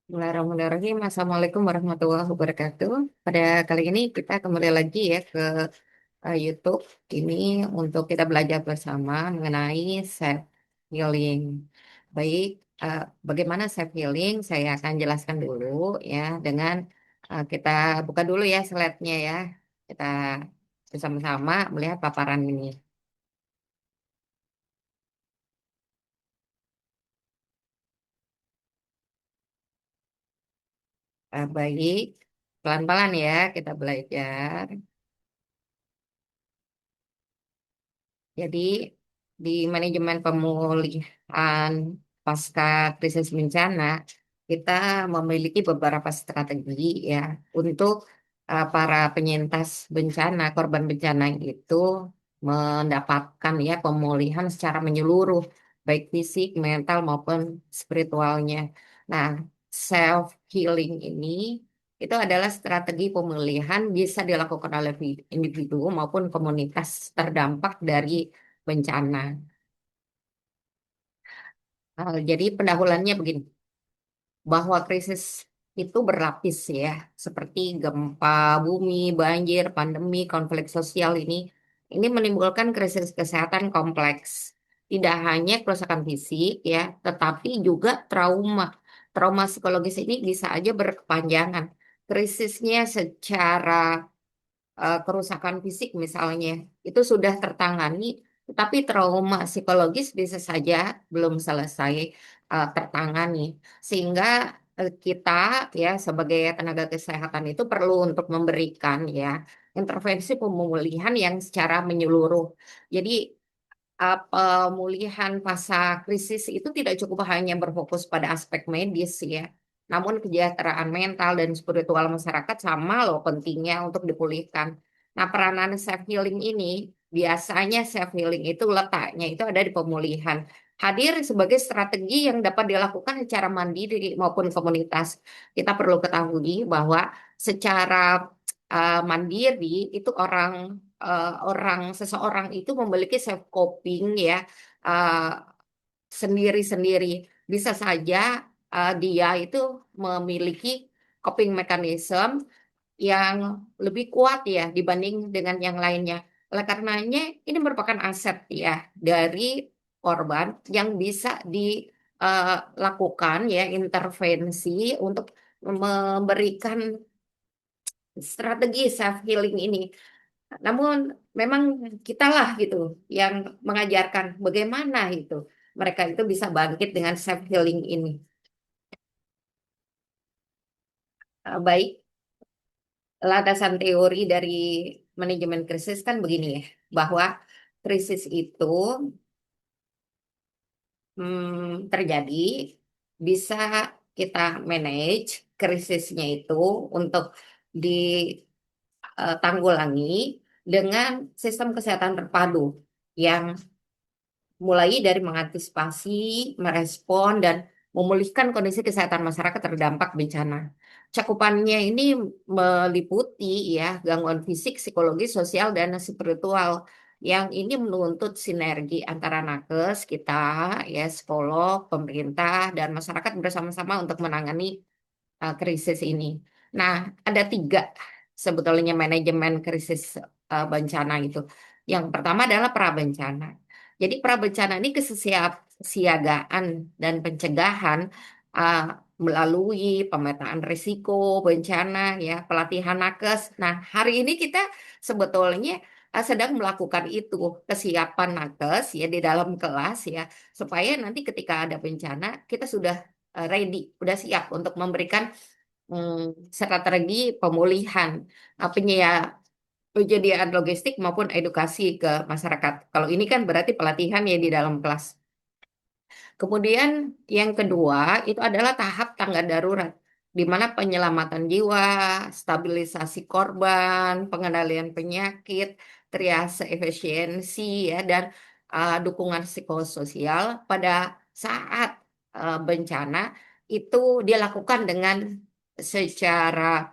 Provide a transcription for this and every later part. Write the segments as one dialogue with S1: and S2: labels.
S1: Bismillahirrahmanirrahim. Assalamualaikum warahmatullahi wabarakatuh. Pada kali ini kita kembali lagi ya ke YouTube ini untuk kita belajar bersama mengenai self healing. Baik, bagaimana self healing? Saya akan jelaskan dulu ya dengan kita buka dulu ya slide-nya ya. Kita bersama-sama melihat paparan ini. Baik, pelan-pelan ya kita belajar. Jadi di manajemen pemulihan pasca krisis bencana, kita memiliki beberapa strategi ya untuk para penyintas bencana, korban bencana itu mendapatkan ya pemulihan secara menyeluruh, baik fisik, mental maupun spiritualnya. Nah, self healing ini itu adalah strategi pemulihan bisa dilakukan oleh individu maupun komunitas terdampak dari bencana. Jadi pendahuluannya begini, bahwa krisis itu berlapis ya, seperti gempa bumi, banjir, pandemi, konflik sosial ini menimbulkan krisis kesehatan kompleks. Tidak hanya kerusakan fisik ya, tetapi juga trauma. Trauma psikologis ini bisa aja berkepanjangan. Krisisnya secara kerusakan fisik misalnya itu sudah tertangani, tetapi trauma psikologis bisa saja belum selesai tertangani, sehingga kita ya sebagai tenaga kesehatan itu perlu untuk memberikan ya intervensi pemulihan yang secara menyeluruh. Jadi pemulihan pasca krisis itu tidak cukup hanya berfokus pada aspek medis ya, namun kesejahteraan mental dan spiritual masyarakat sama loh pentingnya untuk dipulihkan. Nah, peranan self healing ini biasanya self healing itu letaknya itu ada di pemulihan. Hadir sebagai strategi yang dapat dilakukan secara mandiri maupun komunitas. Kita perlu ketahui bahwa secara mandiri itu orang seseorang itu memiliki self coping ya uh, sendiri-sendiri. Bisa saja dia itu memiliki coping mechanism yang lebih kuat ya dibanding dengan yang lainnya. Oleh karenanya ini merupakan aset ya dari korban yang bisa dilakukan ya intervensi untuk memberikan strategi self healing ini. Namun memang kitalah gitu yang mengajarkan bagaimana itu mereka itu bisa bangkit dengan self healing ini. Baik, landasan teori dari manajemen krisis kan begini ya, bahwa krisis itu terjadi bisa kita manage krisisnya itu untuk ditanggulangi dengan sistem kesehatan terpadu yang mulai dari mengantisipasi, merespon, dan memulihkan kondisi kesehatan masyarakat terdampak bencana. Cakupannya ini meliputi ya gangguan fisik, psikologis, sosial, dan spiritual yang ini menuntut sinergi antara nakes kita, ya psikolog, pemerintah, dan masyarakat bersama-sama untuk menangani krisis ini. Nah, ada tiga sebetulnya manajemen krisis bencana itu. Yang pertama adalah prabencana. Jadi prabencana ini kesiapsiagaan dan pencegahan uh, melalui pemetaan risiko bencana, ya pelatihan nakes. Nah, hari ini kita sebetulnya sedang melakukan itu kesiapan nakes ya di dalam kelas ya supaya nanti ketika ada bencana kita sudah ready, sudah siap untuk memberikan strategi pemulihan, penyediaan logistik maupun edukasi ke masyarakat. Kalau ini kan berarti pelatihan ya di dalam kelas. Kemudian yang kedua itu adalah tahap tanggap darurat, di mana penyelamatan jiwa, stabilisasi korban, pengendalian penyakit, triase efisiensi ya dan dukungan psikososial pada saat bencana itu dilakukan dengan secara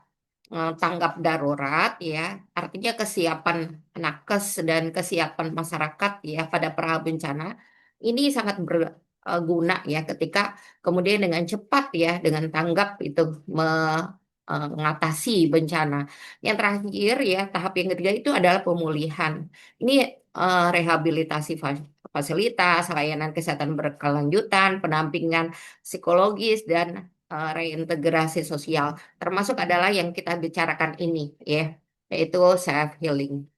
S1: tanggap darurat ya, artinya kesiapan nakes dan kesiapan masyarakat ya pada pra bencana ini sangat guna ya ketika kemudian dengan cepat ya dengan tanggap itu mengatasi bencana. Yang terakhir ya tahap yang ketiga itu adalah pemulihan. Ini rehabilitasi fasilitas, layanan kesehatan berkelanjutan, pendampingan psikologis dan reintegrasi sosial. Termasuk adalah yang kita bicarakan ini ya, yaitu self healing.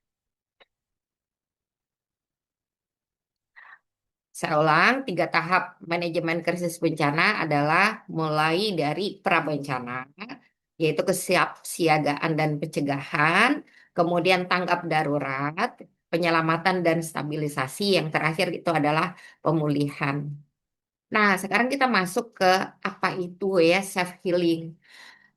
S1: Saya ulang, tiga tahap manajemen krisis bencana adalah mulai dari prabencana, yaitu kesiapsiagaan dan pencegahan, kemudian tanggap darurat, penyelamatan dan stabilisasi, yang terakhir itu adalah pemulihan. Nah, sekarang kita masuk ke apa itu ya self healing.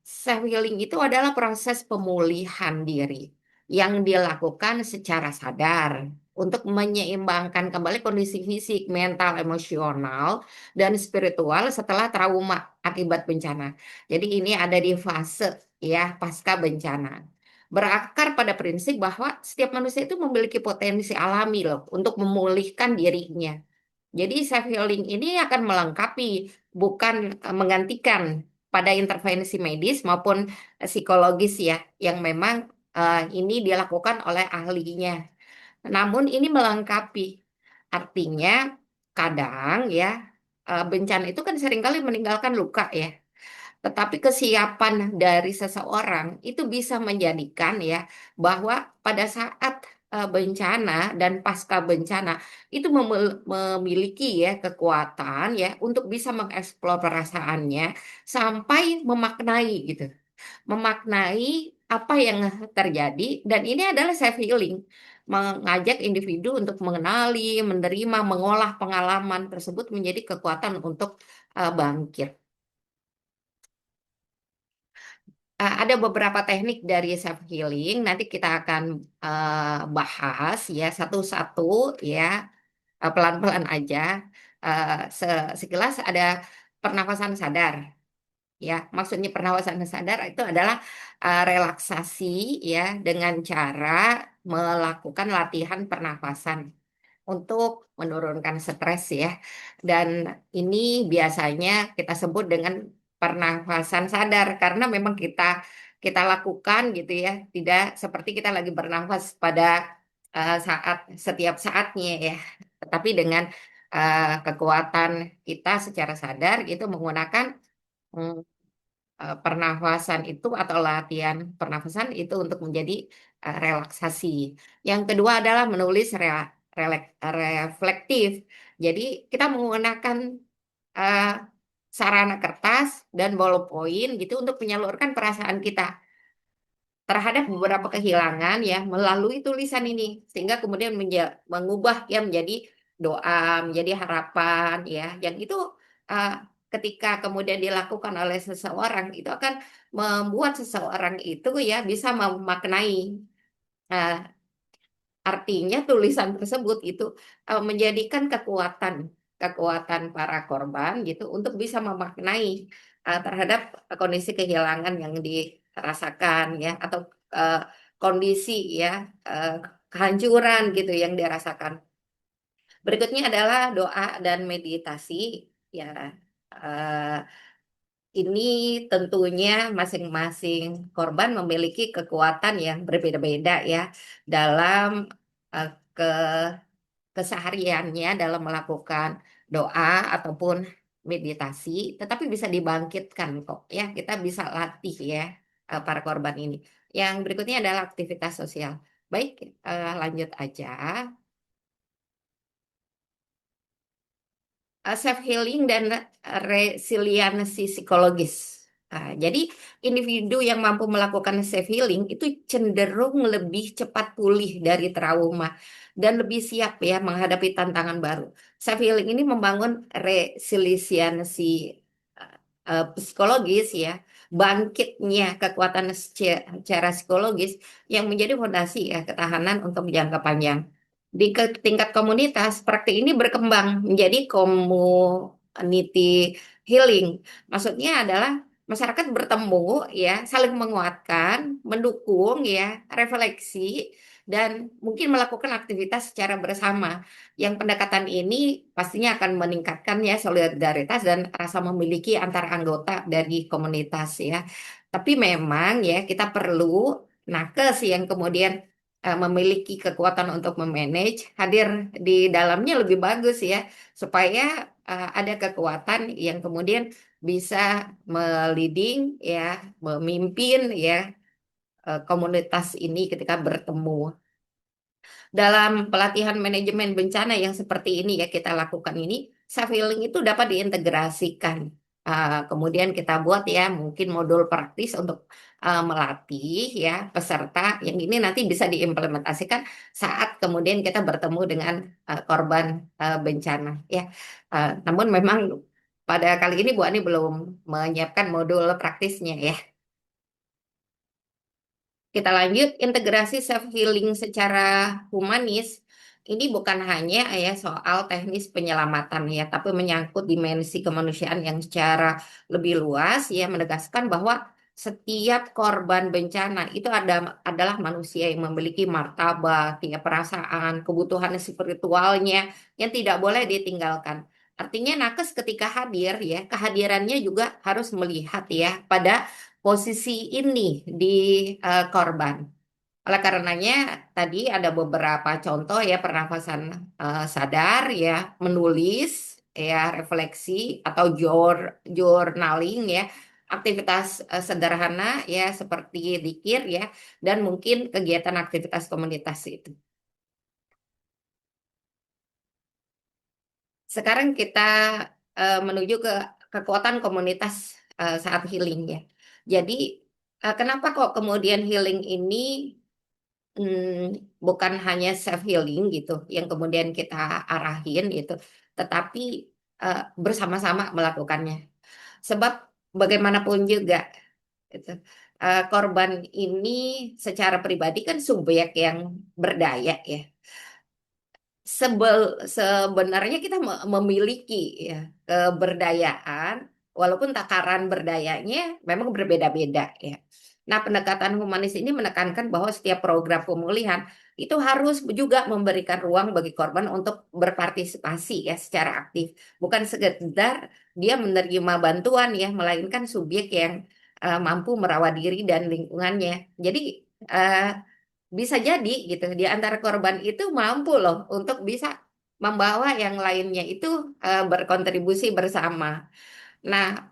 S1: Self healing itu adalah proses pemulihan diri yang dilakukan secara sadar untuk menyeimbangkan kembali kondisi fisik, mental, emosional, dan spiritual setelah trauma akibat bencana. Jadi ini ada di fase ya pasca bencana. Berakar pada prinsip bahwa setiap manusia itu memiliki potensi alami loh untuk memulihkan dirinya. Jadi self healing ini akan melengkapi, bukan menggantikan pada intervensi medis maupun psikologis ya, yang memang ini dilakukan oleh ahlinya. Namun ini melengkapi, artinya kadang ya bencana itu kan seringkali meninggalkan luka ya. Tetapi kesiapan dari seseorang itu bisa menjadikan ya bahwa pada saat bencana dan pasca bencana itu memiliki ya kekuatan ya untuk bisa mengeksplor perasaannya sampai memaknai gitu. Memaknai apa yang terjadi dan ini adalah self healing. Mengajak individu untuk mengenali, menerima, mengolah pengalaman tersebut menjadi kekuatan untuk bangkit. Ada beberapa teknik dari self healing. Nanti kita akan bahas ya satu-satu ya pelan-pelan aja. Sekilas ada pernafasan sadar ya. Maksudnya pernafasan sadar itu adalah relaksasi ya dengan cara melakukan latihan pernafasan untuk menurunkan stres ya. Dan ini biasanya kita sebut dengan pernafasan sadar karena memang kita kita lakukan gitu ya, tidak seperti kita lagi bernafas pada saat setiap saatnya ya, tetapi dengan kekuatan kita secara sadar itu menggunakan mm, pernafasan itu atau latihan pernafasan itu untuk menjadi relaksasi. Yang kedua adalah menulis reflektif. Jadi kita menggunakan eh, sarana kertas dan ballpoint gitu untuk menyalurkan perasaan kita terhadap beberapa kehilangan ya melalui tulisan ini sehingga kemudian mengubah ya menjadi doa, menjadi harapan ya yang itu uh, ketika kemudian dilakukan oleh seseorang itu akan membuat seseorang itu ya bisa memaknai uh, artinya tulisan tersebut itu menjadikan kekuatan kekuatan para korban gitu untuk bisa memaknai terhadap kondisi kehilangan yang dirasakan ya atau eh, kondisi ya eh, kehancuran gitu yang dirasakan. Berikutnya adalah doa dan meditasi ya. eh, ini tentunya masing-masing korban memiliki kekuatan yang berbeda-beda ya dalam eh, ke kesehariannya dalam melakukan doa ataupun meditasi, tetapi bisa dibangkitkan kok ya. Kita bisa latih ya para korban ini. Yang berikutnya adalah aktivitas sosial. Baik, lanjut aja. Self healing dan resiliensi psikologis. Jadi individu yang mampu melakukan self healing itu cenderung lebih cepat pulih dari trauma dan lebih siap ya menghadapi tantangan baru. Self healing ini membangun resiliensi psikologis ya, bangkitnya kekuatan secara psikologis yang menjadi fondasi ya ketahanan untuk jangka panjang. Di tingkat komunitas, praktik ini berkembang menjadi community healing. Maksudnya adalah masyarakat bertemu ya, saling menguatkan, mendukung ya, refleksi dan mungkin melakukan aktivitas secara bersama. Yang pendekatan ini pastinya akan meningkatkan ya solidaritas dan rasa memiliki antar anggota dari komunitas ya. Tapi memang ya kita perlu nakes yang kemudian memiliki kekuatan untuk memanage hadir di dalamnya lebih bagus ya, supaya ada kekuatan yang kemudian bisa meliding ya, memimpin ya komunitas ini ketika bertemu. Dalam pelatihan manajemen bencana yang seperti ini ya kita lakukan ini, self healing itu dapat diintegrasikan. Kemudian kita buat ya mungkin modul praktis untuk melatih ya peserta yang ini nanti bisa diimplementasikan saat kemudian kita bertemu dengan korban bencana ya. Namun memang pada kali ini Bu Ani belum menyiapkan modul praktisnya ya. Kita lanjut, integrasi self healing secara humanis. Ini bukan hanya ya soal teknis penyelamatan ya, tapi menyangkut dimensi kemanusiaan yang secara lebih luas ya, menegaskan bahwa setiap korban bencana itu adalah manusia yang memiliki martabat, ya, perasaan, kebutuhan spiritualnya yang tidak boleh ditinggalkan. Artinya nakes ketika hadir ya, kehadirannya juga harus melihat ya pada posisi ini di korban. Oleh karenanya tadi ada beberapa contoh ya pernafasan sadar ya, menulis ya, refleksi atau journaling ya, aktivitas sederhana ya seperti zikir ya, dan mungkin kegiatan aktivitas komunitas itu. Sekarang kita menuju ke kekuatan komunitas saat healing ya. Jadi kenapa kok kemudian healing ini bukan hanya self healing gitu yang kemudian kita arahin gitu, tetapi bersama-sama melakukannya. Sebab bagaimanapun juga gitu, korban ini secara pribadi kan subjek yang berdaya ya. Sebenarnya kita memiliki ya keberdayaan, walaupun takaran berdayanya memang berbeda-beda ya. Nah, pendekatan humanis ini menekankan bahwa setiap program pemulihan itu harus juga memberikan ruang bagi korban untuk berpartisipasi ya secara aktif, bukan sekedar dia menerima bantuan ya, melainkan subjek yang mampu merawat diri dan lingkungannya. Jadi eh, bisa jadi gitu di antara korban itu mampu loh untuk bisa membawa yang lainnya itu berkontribusi bersama. Nah,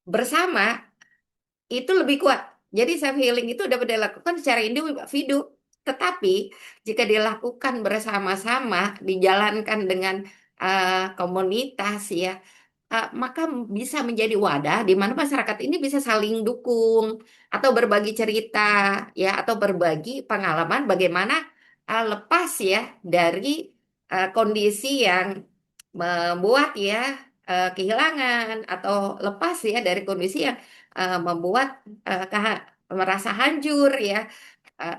S1: bersama itu lebih kuat. Jadi self healing itu dapat dilakukan secara individu, tetapi jika dilakukan bersama-sama, dijalankan dengan komunitas ya, maka bisa menjadi wadah di mana masyarakat ini bisa saling dukung atau berbagi cerita ya atau berbagi pengalaman bagaimana lepas ya dari kondisi yang membuat ya kehilangan atau lepas ya dari kondisi yang membuat merasa hancur ya,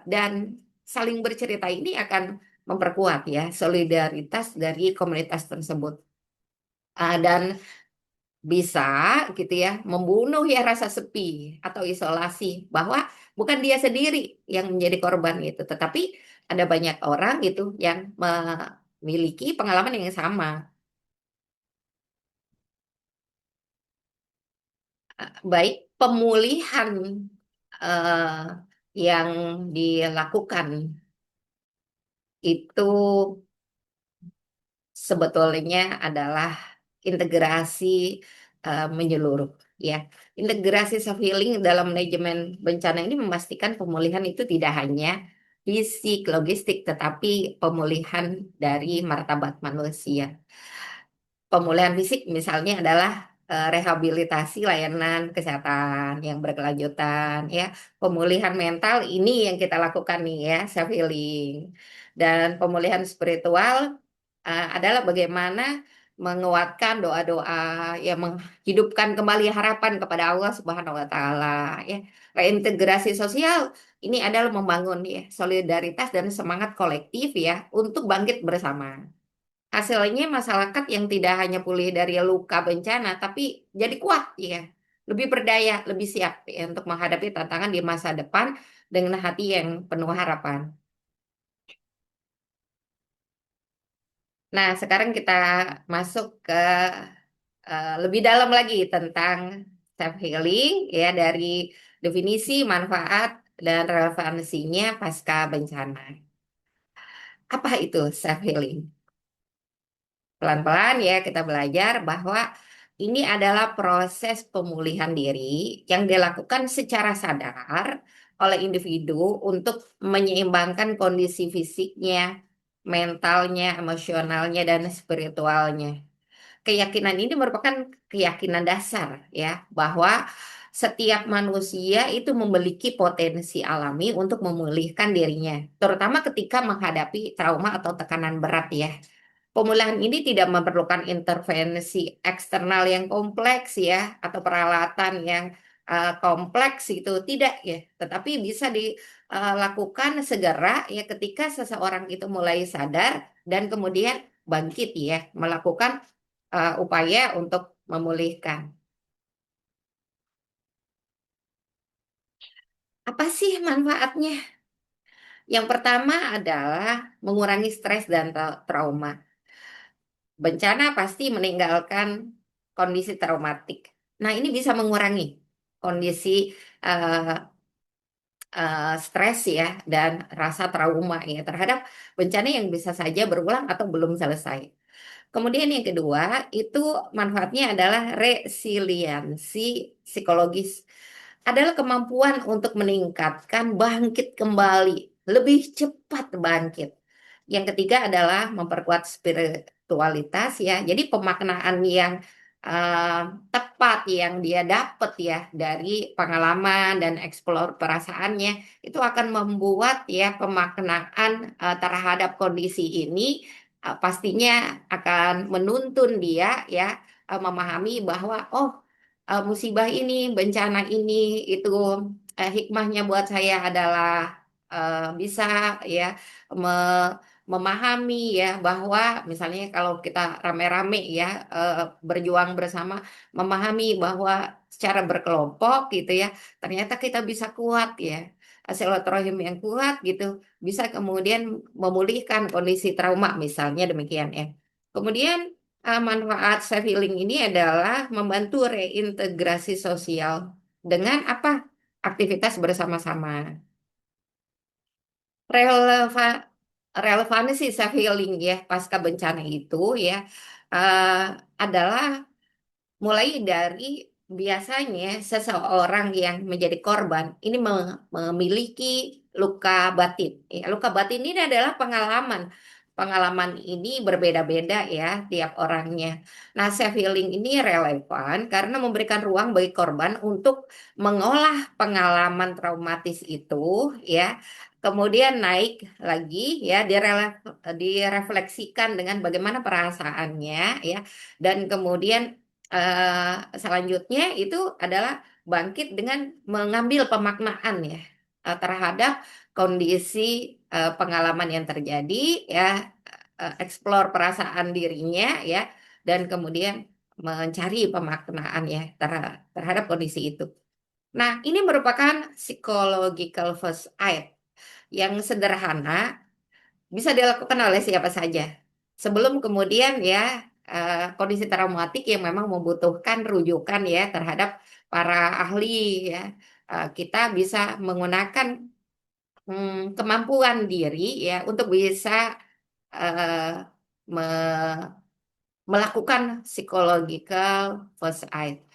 S1: dan saling bercerita ini akan memperkuat ya solidaritas dari komunitas tersebut. Dan bisa gitu ya membunuh ya rasa sepi atau isolasi bahwa bukan dia sendiri yang menjadi korban itu, tetapi ada banyak orang gitu yang memiliki pengalaman yang sama. Baik pemulihan eh, yang dilakukan itu sebetulnya adalah integrasi menyeluruh ya. Integrasi self healing dalam manajemen bencana ini memastikan pemulihan itu tidak hanya fisik, logistik, tetapi pemulihan dari martabat manusia. Pemulihan fisik misalnya adalah rehabilitasi layanan kesehatan yang berkelanjutan ya. Pemulihan mental ini yang kita lakukan nih ya, self healing. Dan pemulihan spiritual adalah bagaimana menguatkan doa-doa yang menghidupkan kembali harapan kepada Allah Subhanahu wa taala ya. Reintegrasi sosial ini adalah membangun ya solidaritas dan semangat kolektif ya untuk bangkit bersama. Hasilnya masyarakat yang tidak hanya pulih dari luka bencana, tapi jadi kuat ya, lebih berdaya, lebih siap ya, untuk menghadapi tantangan di masa depan dengan hati yang penuh harapan. Nah, sekarang kita masuk ke lebih dalam lagi tentang self healing ya dari definisi, manfaat dan relevansinya pasca bencana. Apa itu self healing? Pelan-pelan ya kita belajar bahwa ini adalah proses pemulihan diri yang dilakukan secara sadar oleh individu untuk menyeimbangkan kondisi fisiknya, mentalnya, emosionalnya, dan spiritualnya. Keyakinan ini merupakan keyakinan dasar ya bahwa setiap manusia itu memiliki potensi alami untuk memulihkan dirinya, terutama ketika menghadapi trauma atau tekanan berat ya. Pemulihan ini tidak memerlukan intervensi eksternal yang kompleks ya atau peralatan yang kompleks itu tidak ya, tetapi bisa dilakukan segera ya ketika seseorang itu mulai sadar dan kemudian bangkit ya melakukan upaya untuk memulihkan. Apa sih manfaatnya? Yang pertama adalah mengurangi stres dan trauma. Bencana pasti meninggalkan kondisi traumatik. Nah, ini bisa mengurangi kondisi eh, stres ya dan rasa trauma ya terhadap bencana yang bisa saja berulang atau belum selesai. Kemudian yang kedua itu manfaatnya adalah resiliensi psikologis. Adalah kemampuan untuk meningkatkan bangkit kembali, lebih cepat bangkit. Yang ketiga adalah memperkuat spiritualitas ya. Jadi pemaknaan yang eh, tepat yang dia dapat ya dari pengalaman dan eksplor perasaannya itu akan membuat ya pemaknaan terhadap kondisi ini pastinya akan menuntun dia ya memahami bahwa oh musibah ini, bencana ini itu hikmahnya buat saya adalah bisa ya memahami ya bahwa misalnya kalau kita rame-rame ya berjuang bersama, memahami bahwa secara berkelompok gitu ya, ternyata kita bisa kuat ya. Silaturahim yang kuat gitu bisa kemudian memulihkan kondisi trauma misalnya demikian ya. Kemudian manfaat self healing ini adalah membantu reintegrasi sosial dengan apa? Aktivitas bersama-sama. Releva, relevansi self healing ya pasca bencana itu ya eh, adalah mulai dari biasanya seseorang yang menjadi korban ini memiliki luka batin. Ya, luka batin ini adalah pengalaman. Pengalaman ini berbeda-beda ya tiap orangnya. Nah, self healing ini relevan karena memberikan ruang bagi korban untuk mengolah pengalaman traumatis itu ya. Kemudian naik lagi ya direfleksikan dengan bagaimana perasaannya ya dan kemudian selanjutnya itu adalah bangkit dengan mengambil pemaknaan ya terhadap kondisi pengalaman yang terjadi ya, eksplor perasaan dirinya ya, dan kemudian mencari pemaknaan ya terhadap kondisi itu. Nah, ini merupakan psychological first aid yang sederhana bisa dilakukan oleh siapa saja. Sebelum kemudian ya kondisi traumatik yang memang membutuhkan rujukan ya terhadap para ahli ya. Kita bisa menggunakan kemampuan diri ya untuk bisa eh, me- melakukan psychological first aid.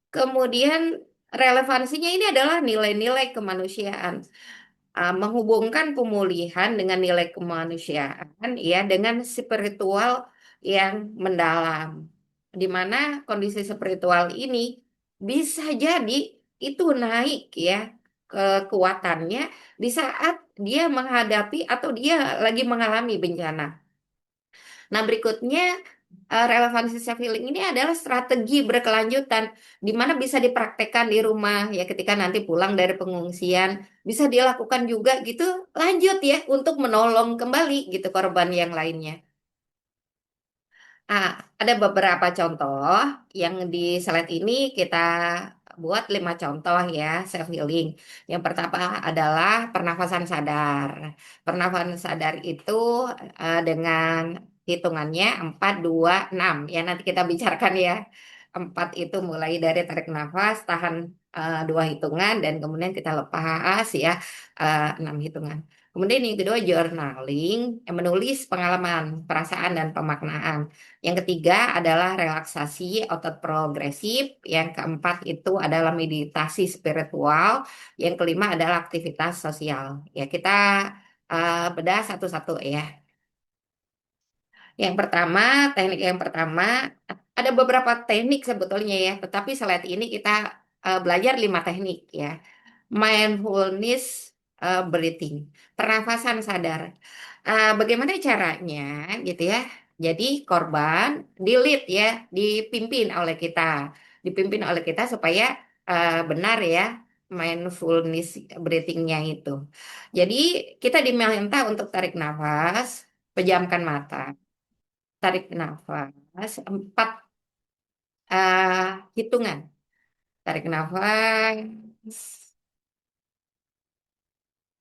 S1: Kemudian relevansinya ini adalah nilai-nilai kemanusiaan, menghubungkan pemulihan dengan nilai kemanusiaan ya dengan spiritual yang mendalam di mana kondisi spiritual ini bisa jadi itu naik ya kekuatannya di saat dia menghadapi atau dia lagi mengalami bencana. Nah, berikutnya relevansi self healing ini adalah strategi berkelanjutan di mana bisa dipraktekkan di rumah ya ketika nanti pulang dari pengungsian bisa dilakukan juga gitu lanjut ya untuk menolong kembali gitu korban yang lainnya. Ah, ada beberapa contoh yang di slide ini kita buat 5 contoh ya self healing. Yang pertama adalah pernafasan sadar. Pernafasan sadar itu dengan hitungannya 4, 2, 6. Ya, nanti kita bicarakan ya. 4 itu mulai dari tarik nafas, tahan 2 hitungan, dan kemudian kita lepas ya 6 hitungan. Kemudian yang kedua journaling, menulis pengalaman, perasaan, dan pemaknaan. Yang ketiga adalah relaksasi otot progresif. Yang keempat itu adalah meditasi spiritual. Yang kelima adalah aktivitas sosial. Ya, kita bedah satu-satu ya. Yang pertama, teknik yang pertama, ada beberapa teknik sebetulnya ya, tetapi slide ini kita belajar 5 teknik ya. Mindfulness breathing, pernafasan sadar. Bagaimana caranya gitu ya? Jadi korban di-lead ya, dipimpin oleh kita supaya benar ya mindfulness breathingnya itu. Jadi kita diminta untuk tarik nafas, pejamkan mata, tarik nafas 4 hitungan. Tarik nafas,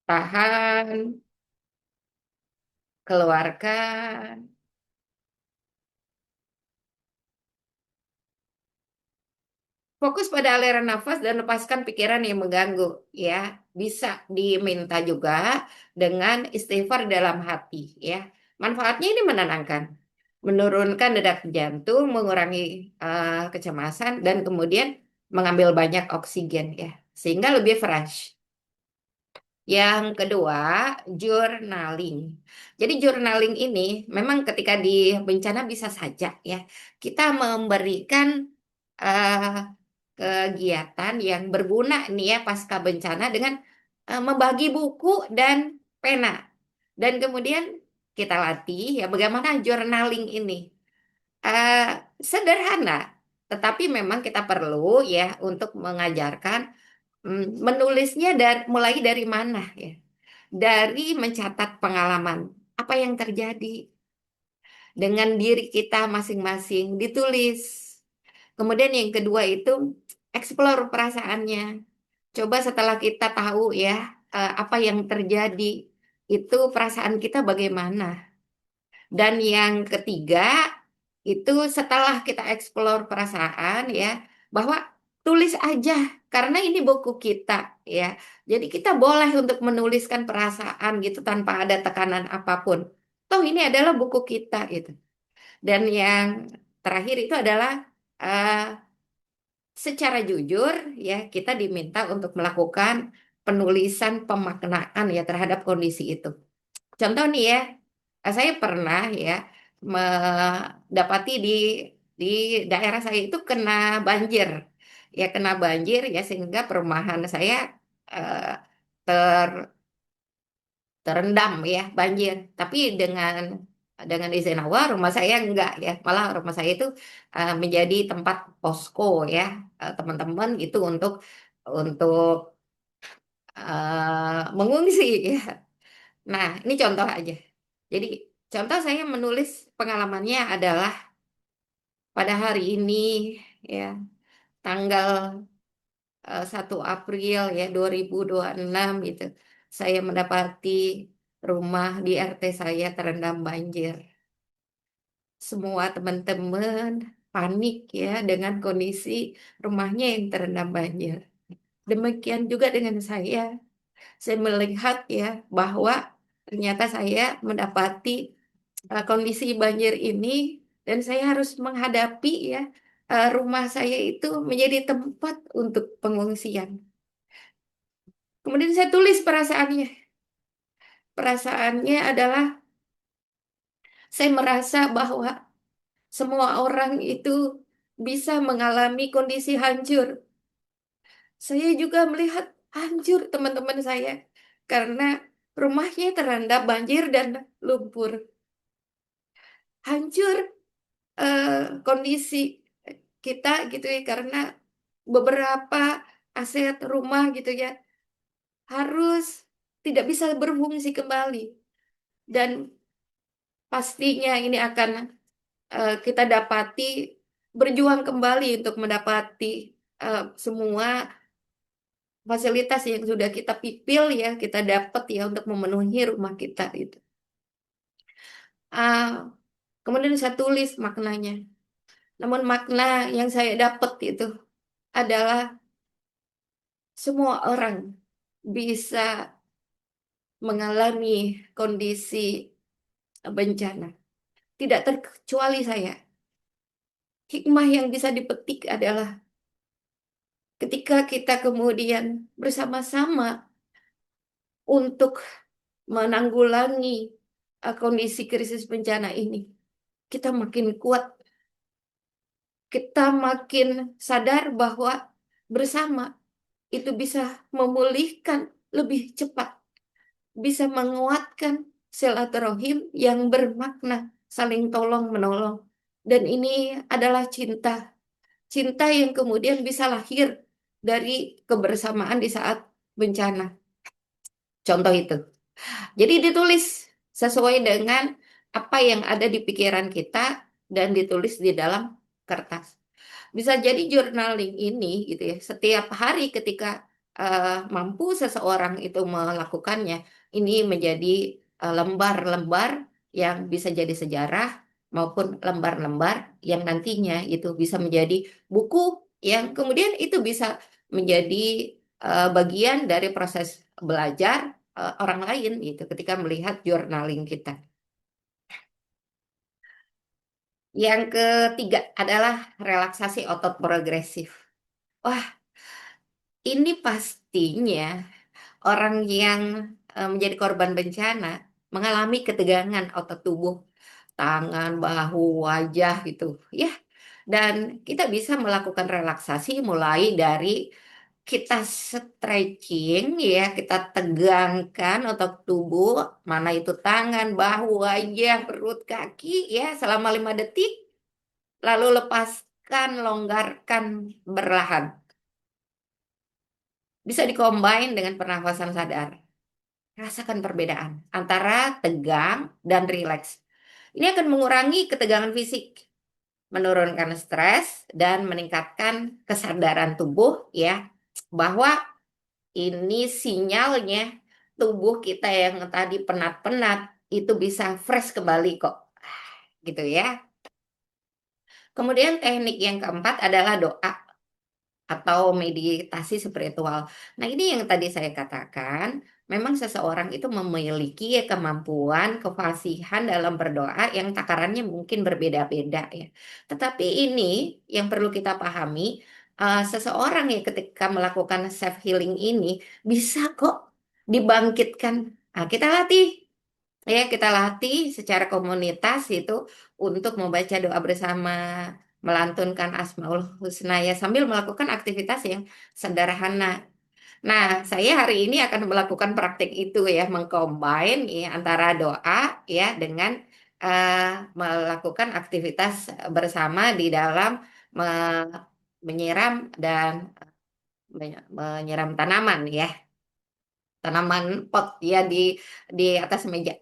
S1: tahan, keluarkan. Fokus pada aliran nafas dan lepaskan pikiran yang mengganggu. Ya, bisa diminta juga dengan istighfar dalam hati. Ya, manfaatnya ini menenangkan, menurunkan detak jantung, mengurangi kecemasan, dan kemudian mengambil banyak oksigen. Ya, sehingga lebih fresh. Yang kedua, journaling. Jadi journaling ini memang ketika di bencana bisa saja ya kita memberikan eh, kegiatan yang berguna nih ya pasca bencana dengan membagi buku dan pena. Dan kemudian kita latih ya bagaimana journaling ini. Eh, Sederhana, tetapi memang kita perlu ya untuk mengajarkan menulisnya mulai dari mana ya? Dari mencatat pengalaman apa yang terjadi dengan diri kita masing-masing ditulis. Kemudian yang kedua itu explore perasaannya. Coba setelah kita tahu ya apa yang terjadi itu perasaan kita bagaimana. Dan yang ketiga itu setelah kita explore perasaan ya bahwa tulis aja karena ini buku kita ya. Jadi kita boleh untuk menuliskan perasaan gitu tanpa ada tekanan apapun. Toh ini adalah buku kita itu. Dan yang terakhir itu adalah eh, secara jujur ya kita diminta untuk melakukan penulisan pemaknaan ya terhadap kondisi itu. Contoh nih ya, saya pernah ya mendapati di daerah saya itu kena banjir. Ya kena banjir ya sehingga perumahan saya eh, ter terendam ya banjir. Tapi dengan izin Allah rumah saya enggak ya. Malah rumah saya itu menjadi tempat posko ya teman-teman itu untuk mengungsi ya. Nah, ini contoh aja. Jadi, contoh saya menulis pengalamannya adalah pada hari ini, ya, tanggal 1 April ya 2026 gitu. Saya mendapati rumah di RT saya terendam banjir. Semua teman-teman panik ya dengan kondisi rumahnya yang terendam banjir. Demikian juga dengan saya. Saya melihat ya bahwa ternyata saya mendapati kondisi banjir ini dan saya harus menghadapi ya rumah saya itu menjadi tempat untuk pengungsian. Kemudian saya tulis perasaannya. Perasaannya adalah saya merasa bahwa semua orang itu bisa mengalami kondisi hancur. Saya juga melihat hancur teman-teman saya karena rumahnya terendam banjir dan lumpur. Hancur eh, kondisi kita gitu ya karena beberapa aset rumah gitu ya harus tidak bisa berfungsi kembali dan pastinya ini akan kita dapati berjuang kembali untuk mendapati semua fasilitas yang sudah kita pipil ya kita dapat ya untuk memenuhi rumah kita itu. Ah, Kemudian saya tulis maknanya. Namun makna yang saya dapat itu adalah semua orang bisa mengalami kondisi bencana. Tidak terkecuali saya. Hikmah yang bisa dipetik adalah ketika kita kemudian bersama-sama untuk menanggulangi kondisi krisis bencana ini, kita makin kuat, kita makin sadar bahwa bersama itu bisa memulihkan lebih cepat, bisa menguatkan silaturahim yang bermakna saling tolong menolong. Dan ini adalah cinta, cinta yang kemudian bisa lahir dari kebersamaan di saat bencana. Contoh itu. Jadi ditulis sesuai dengan apa yang ada di pikiran kita dan ditulis di dalam kertas. Bisa jadi journaling ini gitu ya, setiap hari ketika mampu seseorang itu melakukannya, ini menjadi lembar-lembar yang bisa jadi sejarah maupun lembar-lembar yang nantinya itu bisa menjadi buku yang kemudian itu bisa menjadi bagian dari proses belajar orang lain gitu ketika melihat journaling kita. Yang ketiga adalah relaksasi otot progresif. Wah, ini pastinya orang yang menjadi korban bencana mengalami ketegangan otot tubuh, tangan, bahu, wajah gitu, ya. Dan kita bisa melakukan relaksasi mulai dari kita stretching ya, kita tegangkan otot tubuh, mana itu tangan, bahu, wajah, perut, kaki ya selama 5 detik, lalu lepaskan, longgarkan berlahan. Bisa dikombin dengan pernafasan sadar. Rasakan perbedaan antara tegang dan rileks. Ini akan mengurangi ketegangan fisik, menurunkan stres, dan meningkatkan kesadaran tubuh ya bahwa ini sinyalnya tubuh kita yang tadi penat-penat itu bisa fresh kembali kok. Gitu ya. Kemudian teknik yang keempat adalah doa atau meditasi spiritual. Nah, ini yang tadi saya katakan, memang seseorang itu memiliki kemampuan, kefasihan dalam berdoa yang takarannya mungkin berbeda-beda ya. Tetapi ini yang perlu kita pahami, seseorang ya ketika melakukan self healing ini bisa kok dibangkitkan. Nah, kita latih. Ya, kita latih secara komunitas itu untuk membaca doa bersama, melantunkan Asmaul Husna ya sambil melakukan aktivitas yang sederhana. Nah, saya hari ini akan melakukan praktik itu ya, mengcombine ya, antara doa ya dengan eh, melakukan aktivitas bersama di dalam menyiram dan menyiram tanaman ya, tanaman pot ya di atas meja.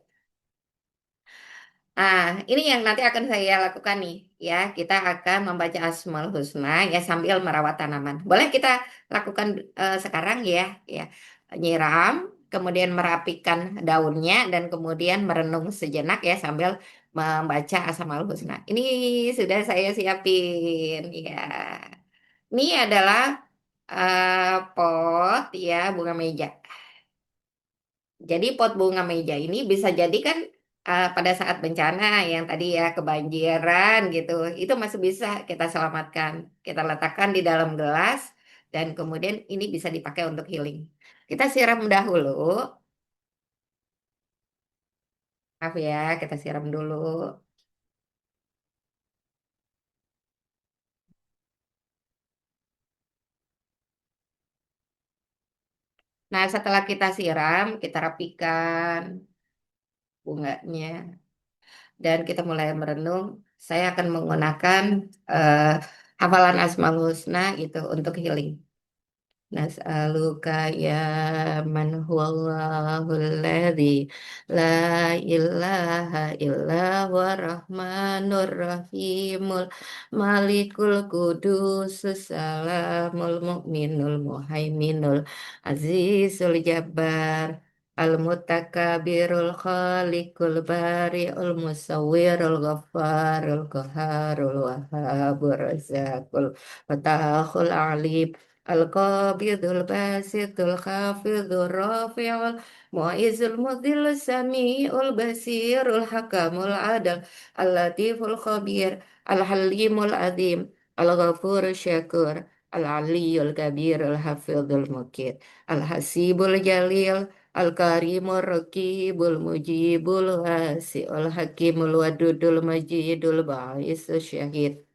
S1: Nah, ini yang nanti akan saya lakukan nih, ya. Kita akan membaca Asmaul Husna ya sambil merawat tanaman. Boleh kita lakukan sekarang ya, ya. Nyiram, kemudian merapikan daunnya dan kemudian merenung sejenak ya sambil membaca Asmaul Husna. Ini sudah saya siapin, ya. Ini adalah pot ya bunga meja. Jadi pot bunga meja ini bisa jadi kan pada saat bencana yang tadi ya kebanjiran gitu, itu masih bisa kita selamatkan. Kita letakkan di dalam gelas dan kemudian ini bisa dipakai untuk healing. Kita siram dahulu, maaf ya, kita siram dulu. Nah, setelah kita siram, kita rapikan bunganya dan kita mulai merenung. Saya akan menggunakan eh, hafalan Asmaul Husna itu untuk healing. Nas'aluka ya man huwallahul ladzi la ilaha illa huwa rahmanur rahimul malikul kudus salamul mu'minul muhaiminul azizul jabbar Al-Mutakabirul Khaliqul Bari'ul Musawwirul Ghaffarul Qaharul Wahhabur Razzaqul Fatahul Alim Al-Qabidul Basitul Khafidul Rafi'ul Mu'izul Mudhil Sami'ul Basirul Hakamul Adal Al-Latiful Khabir Al-Halimul Azim Al-Ghafurul Syakur Al-Aliyul Kabirul Hafidhul Mukir Al-Hasibul Jalil Al-Karimur Rakibul Mujibul Wasi'ul Hakimul Wadudul Majidul Ba'isus Syahid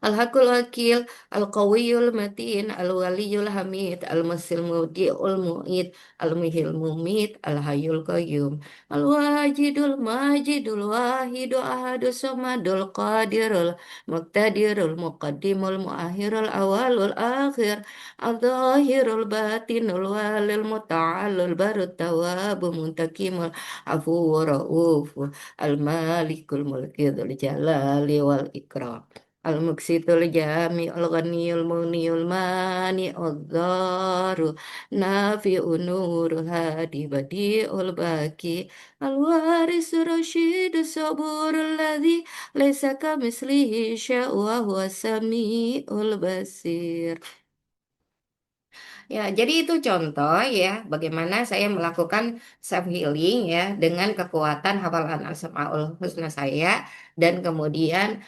S1: Al-Hakul Wakil, Al-Qawiyul Matin, Al-Waliyul Hamid, Al-Masil Mudi'ul Mu'id, Al-Mihil Mumit, Al-Hayul Qayyum, Al-Wajidul Majidul Wahidu Ahadu Samadul Qadirul Muqtadirul Muqaddimul Muakhirul Awalul Akhir, Al-Zahirul Batinul Walil Muta'alul Barut Tawabu Muntakimul Afu Ra'ufu, Al-Malikul Mulkidul Jalali wal Ikram. Al-Muqsitul Jami Al-Ghaniyul Muniyul Mani Al-Dharu Nafi'un Nurul Hadi Badi'ul Baki Al-Warisul Rasyidus Saburul Ladzi Laisa kamislihi syai'un wa huwa Sami'ul Basir. Ya, jadi itu contoh ya bagaimana saya melakukan self healing ya dengan kekuatan hafalan Asmaul Husna saya dan kemudian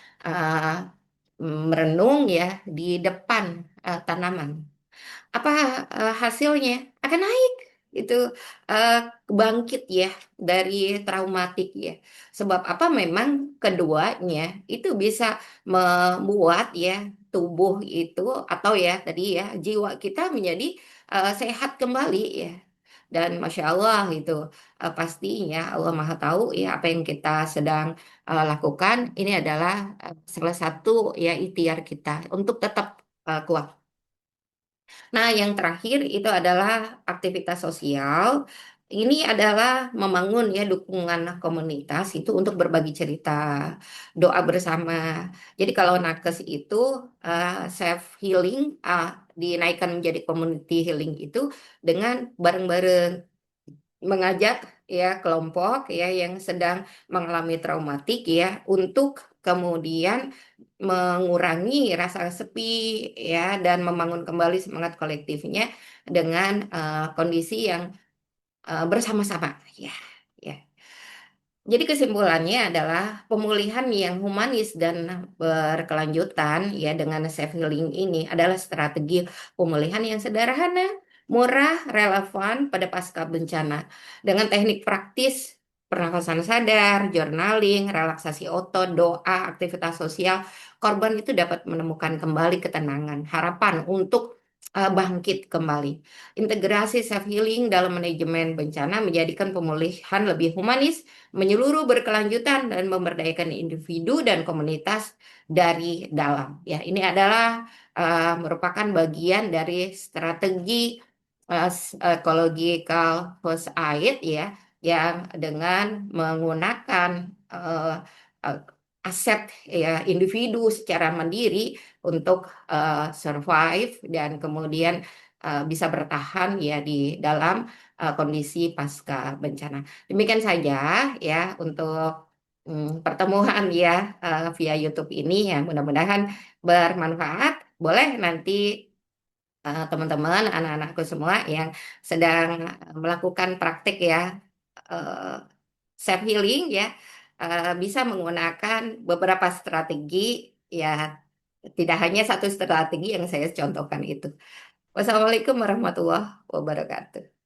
S1: merenung ya di depan tanaman. Apa hasilnya? Akan naik itu eh, bangkit ya dari traumatik ya. Sebab apa memang keduanya itu bisa membuat ya tubuh itu atau ya tadi ya jiwa kita menjadi sehat kembali ya. Dan Masya Allah itu pastinya Allah Maha Tahu ya apa yang kita sedang lakukan ini adalah salah satu ya ikhtiar kita untuk tetap kuat. Nah, yang terakhir itu adalah aktivitas sosial. Ini adalah membangun ya dukungan komunitas itu untuk berbagi cerita, doa bersama. Jadi kalau nakes itu self healing dinaikkan menjadi community healing itu dengan bareng-bareng mengajak ya kelompok ya yang sedang mengalami traumatik ya untuk kemudian mengurangi rasa sepi ya dan membangun kembali semangat kolektifnya dengan kondisi yang bersama-sama ya. Ya. Jadi kesimpulannya adalah pemulihan yang humanis dan berkelanjutan ya dengan self healing ini adalah strategi pemulihan yang sederhana, murah, relevan pada pasca bencana dengan teknik praktis pernafasan sadar, journaling, relaksasi otot, doa, aktivitas sosial, korban itu dapat menemukan kembali ketenangan, harapan untuk bangkit kembali. Integrasi self healing dalam manajemen bencana menjadikan pemulihan lebih humanis, menyeluruh, berkelanjutan, dan memberdayakan individu dan komunitas dari dalam. Ya, ini adalah merupakan bagian dari strategi ecological first aid ya, yang dengan menggunakan eh, eh, aset ya individu secara mandiri untuk survive dan kemudian bisa bertahan ya di dalam kondisi pasca bencana. Demikian saja ya untuk pertemuan ya via YouTube ini ya mudah-mudahan bermanfaat. Boleh nanti teman-teman, anak-anakku semua yang sedang melakukan praktik ya self healing ya bisa menggunakan beberapa strategi ya tidak hanya satu strategi yang saya contohkan itu. Wassalamualaikum warahmatullahi wabarakatuh.